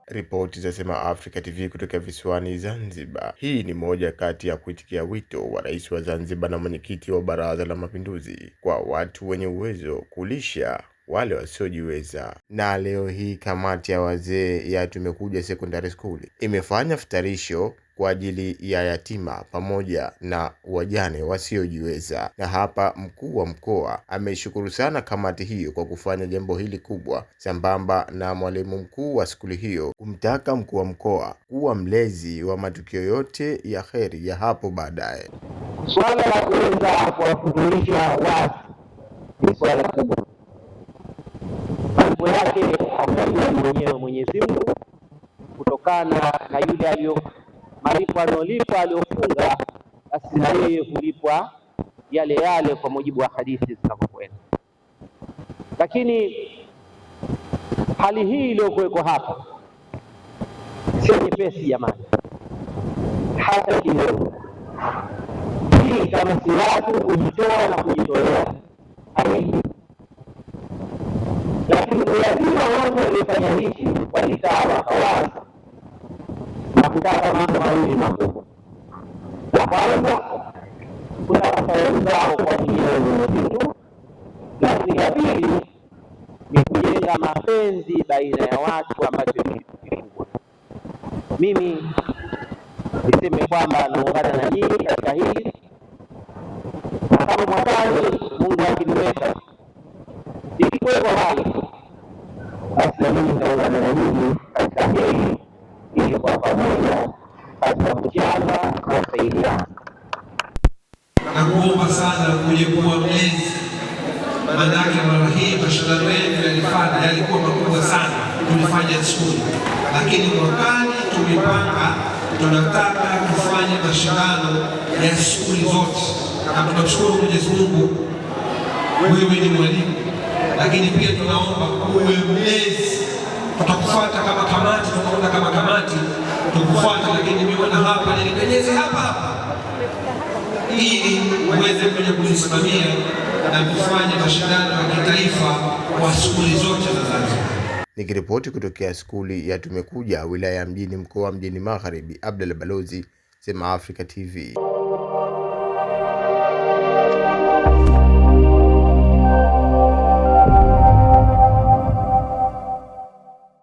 Ripoti zasema Africa TV kutoka visiwani Zanzibar. Hii ni moja kati ya kuitikia wito wa Rais wa Zanzibar na mwenyekiti wa Baraza la Mapinduzi kwa watu wenye uwezo kulisha wale wasiojiweza. Na leo hii kamati ya wazee ya Tumekuja Secondary School imefanya futarisho kwa ajili ya yatima pamoja na wajane wasiojiweza. Na hapa mkuu wa mkoa ameshukuru sana kamati hiyo kwa kufanya jambo hili kubwa, sambamba na mwalimu mkuu wa skuli hiyo kumtaka mkuu wa mkoa kuwa mlezi wa matukio yote ya kheri ya hapo baadaye. Swala la kuweza kuwafundisha watu ni swala kubwa. Mambo yake atajua mwenyewe Mwenyezi Mungu, kutokana na yule aliyo malipo anolipa aliyofunga, basi na yeye hulipwa yale yale kwa mujibu wa hadithi zinavyokwenda. Lakini hali hii iliyokuweko hapa sio nyepesi jamani, hata kidogo. Hii kama si watu kujitoa na kujitolea, lakini lazima watu waliofanya hichi walikaa wakawaza na kutaka mambo mawili makubwa. La kwanza, kutaka faida zao kwa ajili ya Mungu, lakini ya pili ni kujenga mapenzi baina ya watu, ambacho ni kikubwa. Mimi niseme kwamba naungana na nyinyi katika hili, na kama mwakani Mungu akiniweka ikikuwepo hali, basi mimi nitaungana na nyinyi katika hili, ili kwa pamoja katika kuchanga na kusaidiana. Nakuomba sana uje kuwa mlezi, manake mara hii mashindano yetu yalifanya yalikuwa makubwa sana, tulifanya skuli, lakini mwakani tumepanga tunataka kufanya mashindano ya skuli zote, na tunamshukuru Mwenyezi Mungu, wewe ni mwalimu, lakini pia tunaomba uwe mlezi. Tutakufuata kama kamati, tunaona kama kamati tukufuata, lakini mimi na hapa nipendeze hapa ili uweze kuja kusimamia na kufanya mashindano ya kitaifa kwa skuli zote za Zanzibar. Nikiripoti kutokea skuli ya Tumekuja wilaya ya Mjini mkoa Mjini Magharibi, Abdalla Balozi, Sema Africa TV.